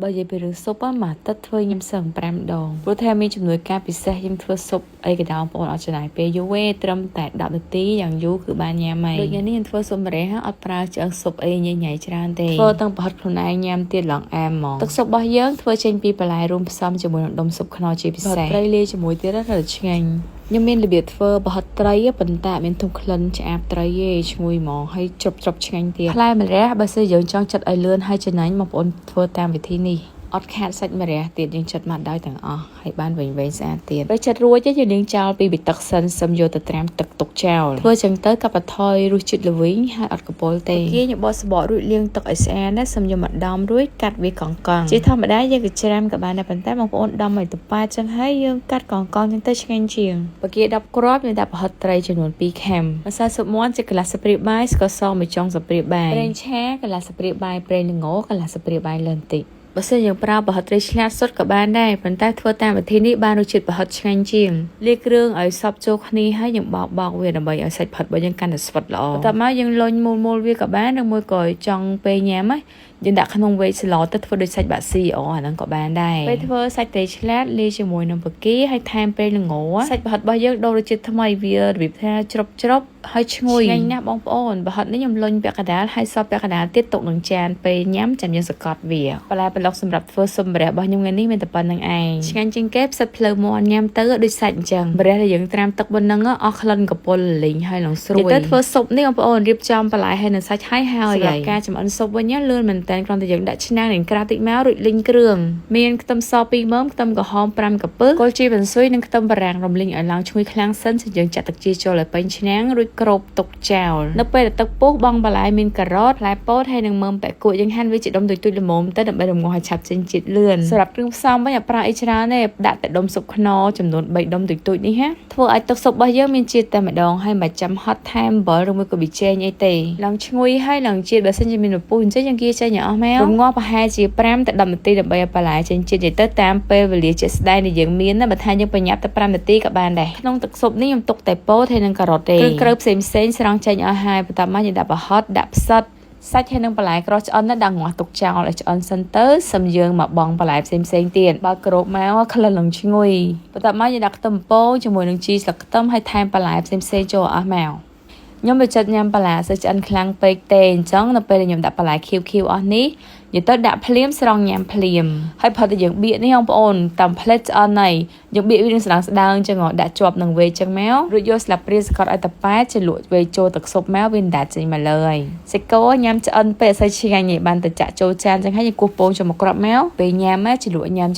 បើនិយាយពីរឿងស៊ុបមកទឹកធ្វើញ៉ាំសឹង5ដងព្រោះថាមានជំនួយការពិសេសយើងធ្វើស៊ុបអីក៏ដោយបងប្អូនអត់ចំណាយពេលយូរទេត្រឹមតែ10នាទីយ៉ាងយូរគឺបានញ៉ាំហើយដូចនេះយើងធ្វើស៊ុបម្រះអត់ប្រើឆ្អឹងស៊ុបអីញ៉ៃច្រើនទេធ្វើទាំងប្រហិតខ្លួនឯងញ៉ាំទៀតឡងអែមហ្មងទឹកស៊ុបរបស់យើងធ្វើចេញពីបន្លែរួមផ្សំជាមួយនឹងដុំស៊ុបខ្នុរជាពិសេសត្រីលាយជាមួយទៀតrất làឆ្ងាញ់ខ្ញុំមានរបៀបធ្វើប្រហិតត្រីប៉ុន្តែអត់មានធុំក្លិនឆ្អាបត្រីទេឈ្ងុយហ្មងហើយច្របឆ្ងាញ់ទៀតផ្លែម្រះបើសិនយើងចង់ចិត្តឲ្យលឿនហើយចំណាញ់បងប្អូនធ្វើតាមវិធីនេះអត់ខាតសាច់ម្រះទៀតយើងចិតមកដោយទាំងអស់ហើយបានវែងស្អាតទៀតពេលចិតរួចយើងលាងចោលពីប៊ីទឹកសិនសឹមយកទៅត្រាំទឹកទុកចោលធ្វើចឹងទៅកាត់បន្ថយរសជាតិល្វីងហើយអត់កពុលទេគេញបោះសបករួចលាងទឹកឲ្យស្អាតណាសឹមយកមកដំរួចកាត់វាកង់ជាធម្មតាយើងក៏ច្រាមក៏បានដែរប៉ុន្តែបងប្អូនដំឲ្យទៅប៉ាចឹងហើយយើងកាត់កង់ចឹងទៅឆ្ងាញ់ជាងបើគេ10គ្រាប់យើងដាក់ប្រហិតត្រីចំនួន2ខាំម្សៅស៊ុបមាន់ជាកន្លះស្ព្រាបាយស្ករសមួយចុងស្ព្រាបាយប្រេងឆាកន្លះស្ព្រាបាយប្រេងល្ងកន្លះស្ព្រាបាយលឿនតិចបើសិនយើងប្រើប្រហិតត្រីឆ្លាតសុទ្ធក៏បានដែរប៉ុន្តែធ្វើតាមវិធីនេះបានរសជាតិប្រហិតឆ្ងាញ់ជាងលាយគ្រឿងឲ្យសព្វចូលគ្នាហើយយើងបោកវាដើម្បីឲ្យសាច់ប្រហិតរបស់យើងកាន់តែស្វិតល្អបន្ទាប់មកយើងលុញមូលវាក៏បានឬមួយក៏ចង់ពេលញ៉ាំយើងដាក់ក្នុងវែកស្លទៅធ្វើដូចសាច់បាក់ស៊ីអាហ្នឹងក៏បានដែរពេលធ្វើសាច់ត្រីឆ្លាតលាយជាមួយនឹងបកាហើយថែមប្រេងល្ងសាច់ប្រហិតរបស់យើងដូររសជាតិថ្មីវារបៀបថាច្របហើយឈ្ងុយឆ្ងាញ់ណាស់បងប្អូនប្រហិតនេះខ្ញុំលុញពាក់កណ្ដាលហើយសពពាក់កណ្ដាលទៀតទុកនឹងចានពេលញ៉ាំចាំយើងសកត់វាបន្លែប្លុកសម្រាប់ធ្វើស៊ុបម្រះរបស់ខ្ញុំថ្ងៃនេះមានតែប៉ុណ្្នឹងឯងឆ្ងាញ់ជាងគេផ្សិតភ្លៅមាន់ញ៉ាំទៅដូចសាច់អញ្ចឹងម្រះដែលយើងត្រាំទឹកប៉ុណ្ណឹងអស់ក្លិនកពុលលីងហើយឡើងស្រួយទៅធ្វើស៊ុបនេះបងប្អូនរៀបចំបន្លែហើយនឹងសាច់ហើយសម្រាប់ការចម្អិនស៊ុបវិញលឿនមែនតើគ្រាន់តែយើងដាក់ឆ្នាំងនិងក្រាបតិចមករួចលីងគ្រឿងមានខ្ទឹមស2មើមខ្ទឹមក្រហម5កាពើគល់ជីបន្ស៊ុយនិងខ្ទឹមបារាំងរំលីងឲ្យឡើងឈ្ងុយខ្លាំងសិនយើងចាក់ទឹកជីចូលឲ្យពេញឆ្នាំងរួចគ្របទុកនៅពេលដែលទឹកពុះបងបន្លែមានការ៉ុតផ្លែពោតហើយនឹងមើមបែកគួចយើងហាន់វាជាដុំទុយៗល្មមទៅដើម្បីរំងាស់ឲ្យឆាប់ចេញជាតិលឿនសម្រាប់គ្រឿងផ្សំវិញអត់ប្រើអីច្រើនទេដាក់តែដុំស៊ុបខ្នុរចំនួន3ដុំទុយៗនេះធ្វើឲ្យទឹកស៊ុបរបស់យើងមានជាតិតែម្ដងហើយមិនចាំហត់ថែមអំបិលឬមួយក៏ប៊ីចេងអីទេឡើងឈ្ងុយហើយឡើងជាតិបើសិនជាមានពុះអញ្ចឹងយើងគៀចេញឲ្យអស់មករំងាស់ប្រហែលជា5ទៅ10នាទីដើម្បីឲ្យបន្លែចេញជាតិនិយាយទៅតាមពេលវេលាជាក់ស្ដែងដែលយើងមានណាបើថាយើងប្រញាប់តែ5នាទីក៏បានដែរក្នុងទឹកស៊ុបនេះខ្ញុំទុកតែពោតហើយនឹងការ៉ុតទេគ្រឿងក្រៅផ្សេងស្រង់ចេញឲ្យហើយបន្ទាប់មកយើងដាក់ប្រហិតដាក់ផ្សិតសាច់ហើយនឹងបន្លែក្រឆ្អិនដាក់ងាស់ទុកចោលឲ្យឆ្អិនសិនទៅសឹមយើងមកបងបន្លែផ្សេងទៀតបើគ្របមកក្លិននឹងឈ្ងុយបន្ទាប់មកយើងដាក់ខ្ទឹមពោជាមួយនឹងជីស្លឹកខ្ទឹមហើយថែមបន្លែផ្សេងចូលអស់មកខ្ញុំទៅចិត្តញ៉ាំបន្លែសើឆ្អិនខ្លាំងពេកទេអញ្ចឹងនៅពេលដែលខ្ញុំដាក់បន្លែខៀវអស់នេះយើងទៅដាក់ភ្លាមស្រង់ញ៉ាំភ្លាមហើយផុតតែយើងបៀកនេះបងប្អូនតាមផ្លេតឆ្អិនហើយយើងបៀកវានឹងស្ដើងអញ្ចឹងដាក់ជាប់នឹងវែកអញ្ចឹងមករួចយកស្លាបព្រាសកត់ឲ្យតប៉ែចលក់វែកចូលទឹកស៊ុបមកវាដាច់ចេញមកលើហើយសាច់គោញ៉ាំឆ្អិនពេកអត់សូវឆ្ងាញ់ទេបានតែចាក់ចូលចានអញ្ចឹងហើយយើងគោះពងចូលមកក្របមកពេលញ៉ាំមកចលក់ញ៉ាំ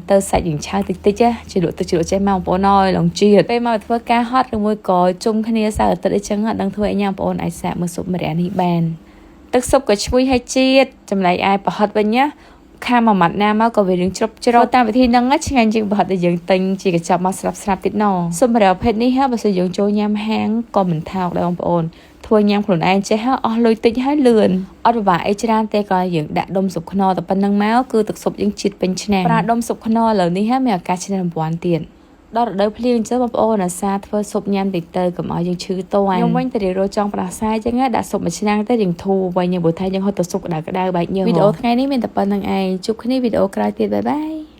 ទៅសាច់យើងឆៅតិចចលក់ចេះមកបងប្អូនអើយឡងជាតិពេលមកធ្វើការហត់ឬមួយក៏ជុំគ្នាសៅអាទិត្យអញ្ចឹងអត់ដឹងធ្វើអីញ៉ាំបងប្អូនអាចសាកមើលស៊ុបម្រះនេះបានទឹកស៊ុបក៏ឈ្ងុយហើយជាតិចំណែកឯប្រហិតវិញណាខាមួយម៉ាត់ណាមកក៏វារឿងច្របតាមវិធីហ្នឹងឆ្ងាញ់ជាងប្រហិតដែលយើងទិញជាកញ្ចប់មកស្រាប់ទៀតណស៊ុបម្រះប្រភេទនេះបើសិនយើងចូលញ៉ាំហាងក៏មិនថោកដែរបងប្អូនធ្វើញ៉ាំខ្លួនឯងចេះអស់លុយតិចហើយលឿនអត់ពិបាកអីច្រើនទេក៏យើងដាក់ដុំស៊ុបខ្នុរតែប៉ុណ្្នឹងមកគឺទឹកស៊ុបយើងជាតិពេញឆ្នាំងប្រើដុំស៊ុបខ្នុរឥឡូវនេះមានឱកាសឈ្នះរង្វាន់ទៀតដល់រដូវភ្លៀងអញ្ចឹងបងប្អូនអាសាធ្វើស៊ុបញ៉ាំតិចទៅកុំឲ្យយើងឈឺតួខ្ញុំវិញតែរៀបរកចង់ផ្ដាសាយអញ្ចឹងដាក់ស៊ុបមួយឆ្នាំងទៅយើងធូរវិញយើងព្រោះថាយើងហត់ទៅស៊ុបក្តៅបែកញើសវីដេអូថ្ងៃនេះមានតែប៉ុណ្្នឹងឯងជួបគ្នាវីដេអូក្រោយទៀតបាយ